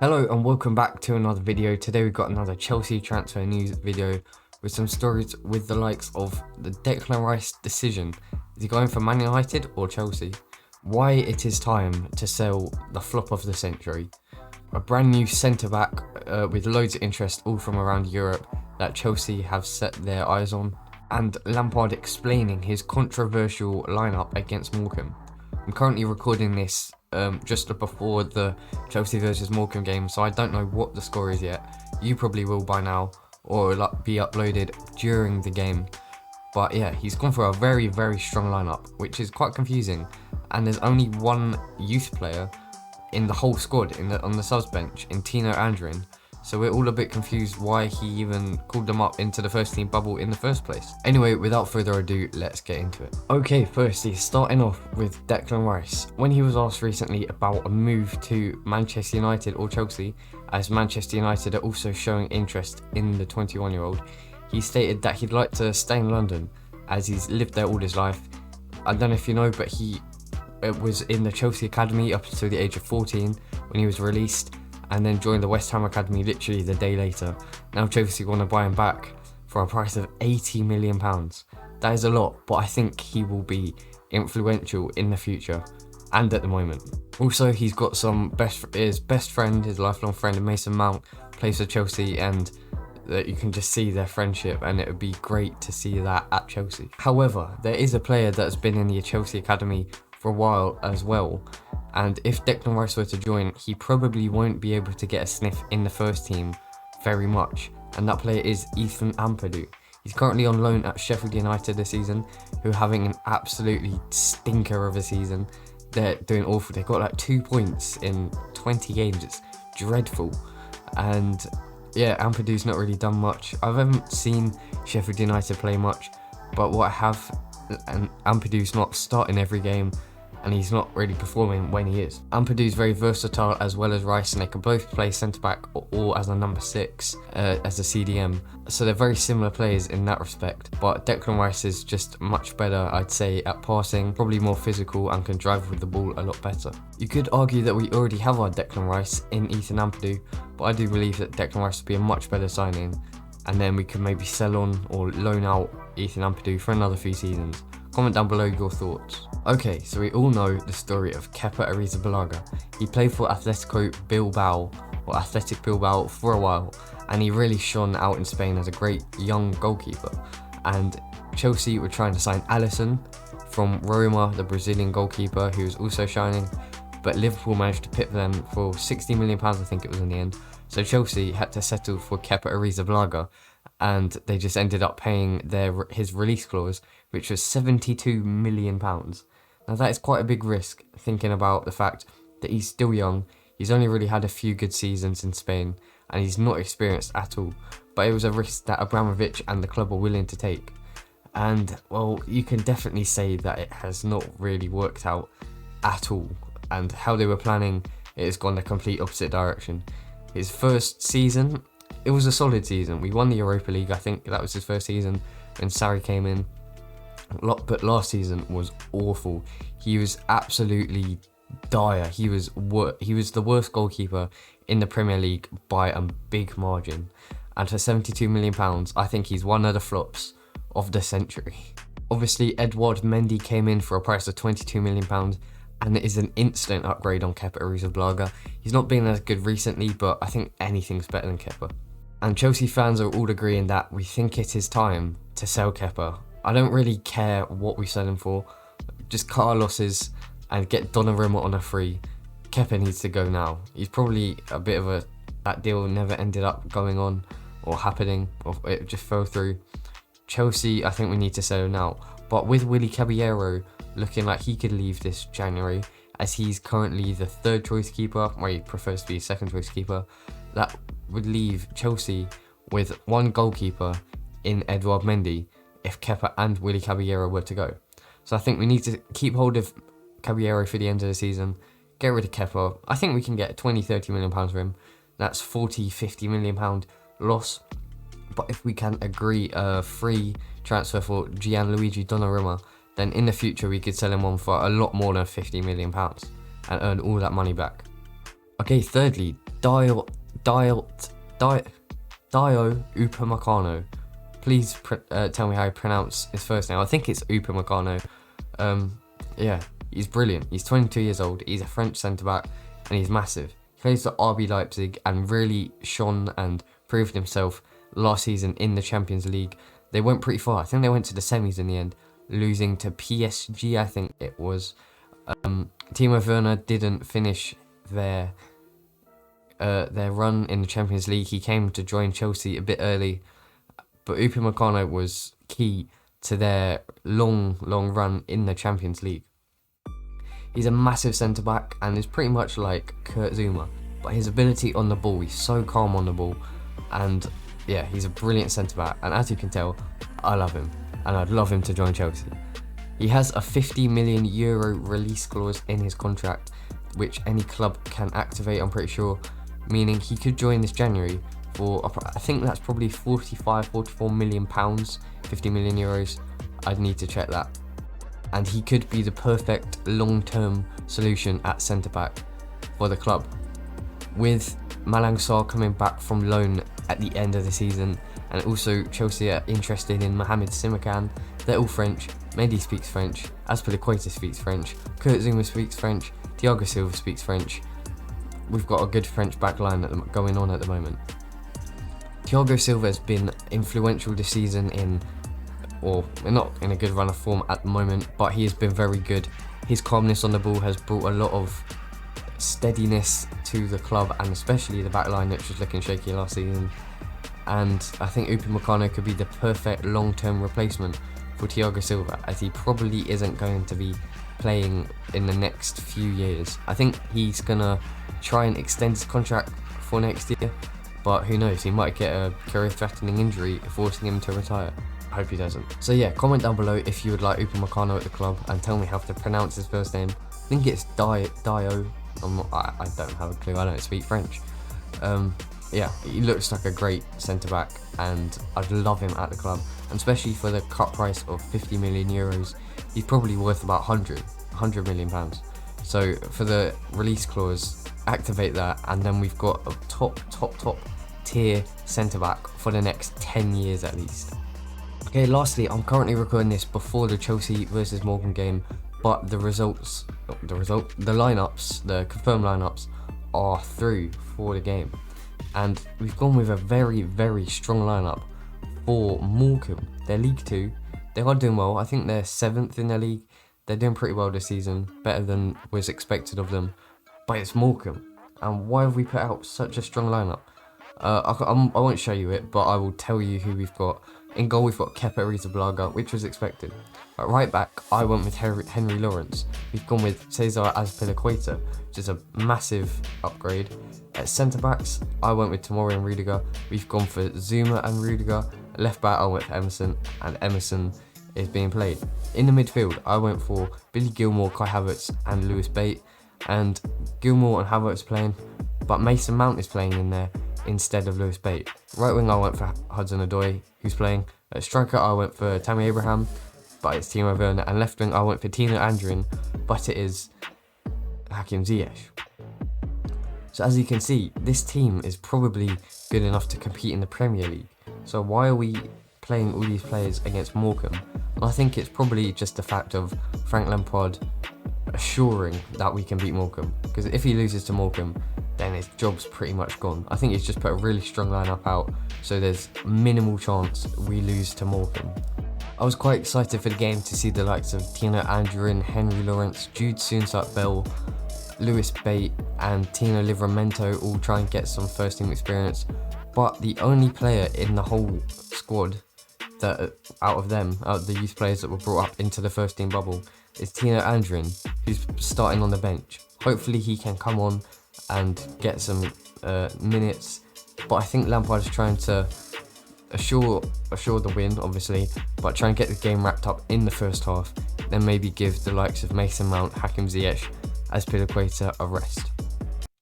Hello and welcome back to another video. Today we've got another Chelsea transfer news video with some stories with the likes of the Declan Rice decision. Is he going for Man United or Chelsea? Why it is time to sell the flop of the century. A brand new centre-back with loads of interest all from around Europe that Chelsea have set their eyes on. And Lampard explaining his controversial lineup against Morecambe. I'm currently recording this just before the Chelsea versus Morecambe game, so I don't know what the score is yet. You probably will by now, or it'll be uploaded during the game. But yeah, he's gone for a very, very strong lineup, which is quite confusing. And there's only one youth player in the whole squad on the subs bench in Tino Andrin. So we're all a bit confused why he even called them up into the first team bubble in the first place. Anyway, without further ado, let's get into it. Okay, firstly, starting off with Declan Rice. When he was asked recently about a move to Manchester United or Chelsea, as Manchester United are also showing interest in the 21-year-old, he stated that he'd like to stay in London as he's lived there all his life. I don't know if you know, but he was in the Chelsea Academy up until the age of 14 when he was released, and then joined the West Ham Academy literally the day later. Now Chelsea want to buy him back for a price of £80 million. That is a lot, but I think he will be influential in the future and at the moment. Also, he's got his best friend, his lifelong friend, Mason Mount, plays for Chelsea, and you can just see their friendship, and it would be great to see that at Chelsea. However, there is a player that's been in the Chelsea Academy for a while as well, and if Declan Rice were to join, he probably won't be able to get a sniff in the first team very much, and that player is Ethan Ampadu. He's currently on loan at Sheffield United this season, who are having an absolutely stinker of a season. They're doing awful. They got like 2 points in 20 games. It's dreadful. And yeah, Ampadu's not really done much. I haven't seen Sheffield United play much, but what I have, and Ampadu's not starting every game, and he's not really performing when he is. Ampadu's very versatile as well as Rice, and they can both play centre-back or as a number 6, as a CDM. So they're very similar players in that respect, but Declan Rice is just much better, I'd say, at passing, probably more physical, and can drive with the ball a lot better. You could argue that we already have our Declan Rice in Ethan Ampadu, but I do believe that Declan Rice would be a much better signing, and then we could maybe sell on or loan out Ethan Ampadu for another few seasons. Comment down below your thoughts. Okay, so we all know the story of KEPA Arrizabalaga. He played for Athletic Bilbao for a while, and he really shone out in Spain as a great young goalkeeper. And Chelsea were trying to sign Alisson from Roma, the Brazilian goalkeeper, who was also shining, but Liverpool managed to pip them for £60 million, I think it was in the end. So Chelsea had to settle for KEPA Arrizabalaga, and they just ended up paying his release clause, which was £72 million. Now that is quite a big risk, thinking about the fact that he's still young, he's only really had a few good seasons in Spain, and he's not experienced at all, but it was a risk that Abramovich and the club were willing to take. And well, you can definitely say that it has not really worked out at all, and how they were planning, it has gone the complete opposite direction. His first season, it was a solid season. We won the Europa League, I think that was his first season when Sarri came in. But last season was awful. He was absolutely dire. He was the worst goalkeeper in the Premier League by a big margin. And for £72 million, I think he's one of the flops of the century. Obviously, Edouard Mendy came in for a price of £22 million, and it is an instant upgrade on KEPA Arrizabalaga. He's not been as good recently, but I think anything's better than KEPA. And Chelsea fans are all agreeing that we think it is time to sell KEPA. I don't really care what we sell him for, just cut our losses and get Donnarumma on a free. KEPA needs to go now. He's probably a bit of that deal never ended up going on or happening, or it just fell through. Chelsea, I think we need to sell him now. But with Willy Caballero looking like he could leave this January, as he's currently the 3rd choice keeper, where he prefers to be 2nd choice keeper, that would leave Chelsea with one goalkeeper in Edouard Mendy if KEPA and Willy Caballero were to go. So I think we need to keep hold of Caballero for the end of the season, get rid of KEPA. I think we can get £20-30 million for him. That's £40-50 million loss. But if we can agree a free transfer for Gianluigi Donnarumma, then in the future we could sell him on for a lot more than £50 million and earn all that money back. Okay, thirdly, Dio UPAMECANO. Please tell me how you pronounce his first name. I think it's UPAMECANO. Yeah, he's brilliant. He's 22 years old. He's a French centre-back and he's massive. He plays for RB Leipzig and really shone and proved himself last season in the Champions League. They went pretty far. I think they went to the semis in the end, losing to PSG, I think it was. Timo Werner didn't finish their run in the Champions League. He came to join Chelsea a bit early, but UPAMECANO was key to their long run in the Champions League. He's a massive centre-back and is pretty much like Kurt Zouma, but his ability on the ball, he's so calm on the ball, and yeah, he's a brilliant centre-back, and as you can tell, I love him, and I'd love him to join Chelsea. He has a €50 million release clause in his contract, which any club can activate, I'm pretty sure, meaning he could join this January for, I think that's probably £44 million, €50 million, I'd need to check that. And he could be the perfect long-term solution at centre-back for the club. With Malang Sarr coming back from loan at the end of the season, and also Chelsea are interested in Mohamed Simakan. They're all French. Mendy speaks French, Azpilicueta speaks French, Kurt Zouma speaks French, Thiago Silva speaks French. We've got a good French backline going on at the moment. Thiago Silva has been influential this season we're not in a good run of form at the moment, but he has been very good. His calmness on the ball has brought a lot of steadiness to the club, and especially the backline, which was looking shaky last season. And I think UPAMECANO could be the perfect long-term replacement for Thiago Silva, as he probably isn't going to be playing in the next few years. I think he's gonna try and extend his contract for next year, but who knows, he might get a career-threatening injury forcing him to retire. I hope he doesn't. So yeah, comment down below if you would like UPAMECANO at the club, and tell me how to pronounce his first name. I think it's Dio. I don't have a clue, I don't speak French. Yeah, he looks like a great centre-back, and I'd love him at the club, and especially for the cut price of €50 million, he's probably worth about £100 million. So for the release clause, activate that, and then we've got a top tier centre-back for the next 10 years at least. Okay, lastly, I'm currently recording this before the Chelsea versus Morecambe game, but the lineups, the confirmed lineups are through for the game. And we've gone with a very strong lineup for Morecambe. They're League 2. They are doing well. I think they're 7th in their league. They're doing pretty well this season, better than was expected of them. But it's Morecambe. And why have we put out such a strong lineup? I won't show you it, but I will tell you who we've got. In goal, we've got KEPA Arrizabalaga, which was expected. At right back, I went with Henry Lawrence. We've gone with Cesar Azpilicueta, which is a massive upgrade. At centre backs, I went with Tomori and Rudiger. We've gone for Zouma and Rudiger. Left back, I went for Emerson, and Emerson is being played. In the midfield, I went for Billy Gilmore, Kai Havertz, and Lewis Bate. And Gilmore and Havertz playing, but Mason Mount is playing in there instead of Lewis Bate. Right wing, I went for Hudson-Odoi, who's playing. At striker, I went for Tammy Abraham, but it's Timo Werner. And left wing, I went for Tino Andrin, but it is Hakim Ziyech. So as you can see, this team is probably good enough to compete in the Premier League. So why are we playing all these players against Morecambe? And I think it's probably just the fact of Frank Lampard assuring that we can beat Morecambe. Because if he loses to Morecambe, then his job's pretty much gone. I think he's just put a really strong lineup out, so there's minimal chance we lose to Morecambe. I was quite excited for the game to see the likes of Tino Andrin, Henry Lawrence, Jude Soonsup-Bell, Lewis Bate and Tino Livramento all try and get some first team experience, but the only player in the whole squad that out of the youth players that were brought up into the first team bubble is Tino Andrin, who's starting on the bench. Hopefully he can come on and get some minutes, but I think Lampard is trying to assure the win, obviously, but try and get the game wrapped up in the first half, then maybe give the likes of Mason Mount, Hakim Ziyech, Azpilicueta a rest.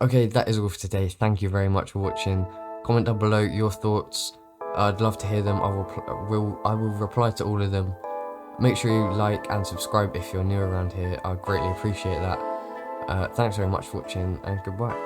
Okay, that is all for today. Thank you very much for watching. Comment down below your thoughts. I'd love to hear them. I will reply to all of them. Make sure you like and subscribe if you're new around here. I greatly appreciate that. Thanks very much for watching, and goodbye.